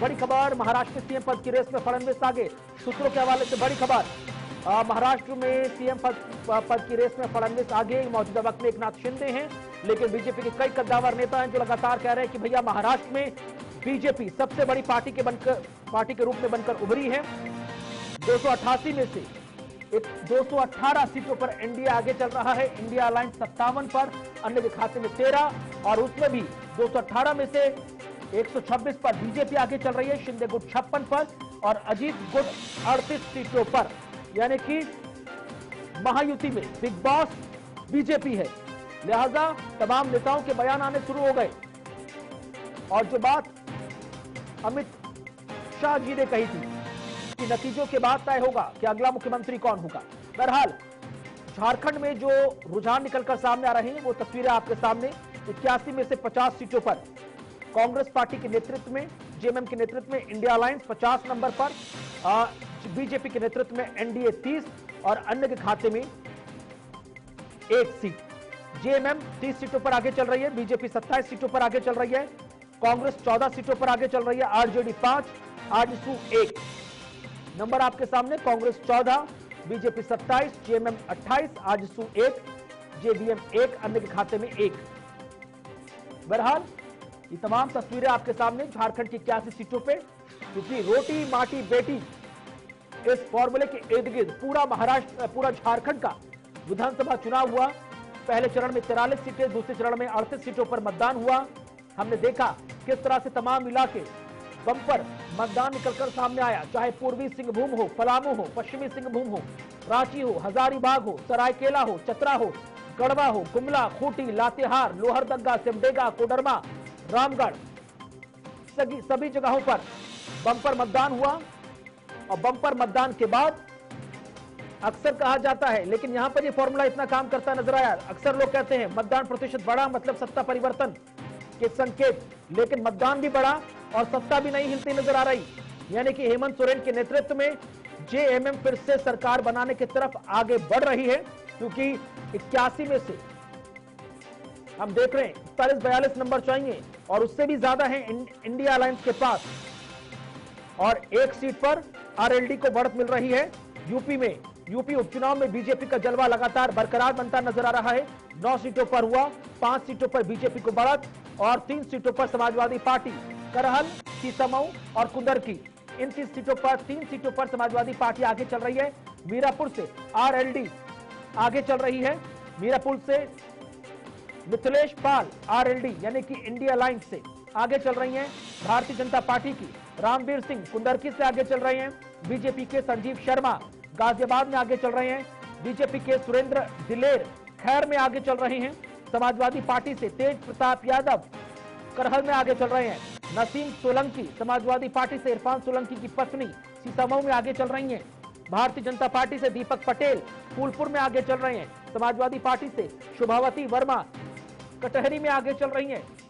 बड़ी खबर, महाराष्ट्र में सीएम पद की रेस में फडणवीस आगे। सूत्रों के हवाले से बड़ी खबर, महाराष्ट्र में सीएम पद की रेस में फडणवीस आगे। मौजूदा वक्त में एकनाथ शिंदे हैं, लेकिन बीजेपी के कई कद्दावर नेता हैं जो लगातार कह रहे हैं कि भैया महाराष्ट्र में बीजेपी सबसे बड़ी पार्टी के रूप में बनकर उभरी है। 288 में से 218 सीटों पर एनडीए आगे चल रहा है। इंडिया अलायंस 57 पर, अन्य के खाते में 13, और उसमें भी 218 में से 126 पर बीजेपी आगे चल रही है। शिंदे गुट 56 पर और अजीत गुट 38 सीटों पर, यानी कि महायुति में बिग बॉस बीजेपी है। लिहाजा तमाम नेताओं के बयान आने शुरू हो गए और जो बात अमित शाह जी ने कही थी कि नतीजों के बाद तय होगा कि अगला मुख्यमंत्री कौन होगा। बहरहाल झारखंड में जो रुझान निकलकर सामने आ रहे हैं वो तस्वीरें आपके सामने। 81 में से 50 सीटों पर कांग्रेस पार्टी के नेतृत्व में, जेएमएम के नेतृत्व में इंडिया अलायंस 50 नंबर पर, बीजेपी के नेतृत्व में एनडीए 30 और अन्य के खाते में 1 सीट। जेएमएम 30 सीटों पर आगे चल रही है, बीजेपी 27 सीटों पर आगे चल रही है, कांग्रेस 14 सीटों पर आगे चल रही है, आरजेडी 5, आजसू 1। नंबर आपके सामने, Congress 14, BJP 27, JMM 28, AJSU 1, JDM 1, अन्य के खाते में 1। बहरहाल ये तमाम तस्वीरें आपके सामने झारखंड की 81 सीटों पे, क्योंकि रोटी माटी बेटी इस फॉर्मूले के इर्द गिर्द पूरा झारखंड का विधानसभा चुनाव हुआ। पहले चरण में 43 सीटें, दूसरे चरण में 38 सीटों पर मतदान हुआ। हमने देखा किस तरह से तमाम इलाके बंपर मतदान निकलकर सामने आया, चाहे पूर्वी सिंहभूम हो, पलामू हो, पश्चिमी सिंहभूम हो, रांची हो, हजारीबाग हो, सरायकेला हो, चतरा हो, गढ़वा हो, गुमला, खूंटी, लातेहार, लोहरदगा, सिमडेगा, कोडरमा, रामगढ़, सभी जगहों पर बंपर मतदान हुआ। और बंपर मतदान के बाद अक्सर कहा जाता है, लेकिन यहां पर यह फॉर्मूला इतना काम करता नजर आया। अक्सर लोग कहते हैं मतदान प्रतिशत बढ़ा मतलब सत्ता परिवर्तन के संकेत, लेकिन मतदान भी बढ़ा और सत्ता भी नहीं हिलती नजर आ रही। यानी कि हेमंत सोरेन के नेतृत्व में जेएमएम फिर से सरकार बनाने की तरफ आगे बढ़ रही है, क्योंकि 81 में से हम देख रहे हैं 41-42 नंबर चाहिए और उससे भी ज्यादा है इंडिया अलायंस के पास, और 1 सीट पर आरएलडी को बढ़त मिल रही है। यूपी उपचुनाव में बीजेपी का जलवा लगातार बरकरार बनता नजर आ रहा है। 9 सीटों पर हुआ, 5 सीटों पर बीजेपी को बढ़त और 3 सीटों पर समाजवादी पार्टी, करहल, सीतामऊ और कुंदरकी, इन 3 सीटों पर समाजवादी पार्टी आगे चल रही है। मीरापुर से आरएलडी आगे चल रही है, मीरापुर से मिथिलेश पाल आरएलडी यानी कि इंडिया अलायंस से आगे चल रही हैं। भारतीय जनता पार्टी की रामवीर सिंह कुंदरकी से आगे चल रहे हैं। बीजेपी के संजीव शर्मा गाजियाबाद में आगे चल रहे हैं। बीजेपी के सुरेंद्र दिलेर खैर में आगे चल रहे हैं। समाजवादी पार्टी से तेज प्रताप यादव करहल में आगे चल रहे हैं। नसीम सोलंकी समाजवादी पार्टी से इरफान सोलंकी की पत्नी सीतामऊ में आगे चल रही हैं। भारतीय जनता पार्टी से दीपक पटेल फूलपुर में आगे चल रहे हैं। समाजवादी पार्टी से शुभावती वर्मा कटहरी में आगे चल रही हैं।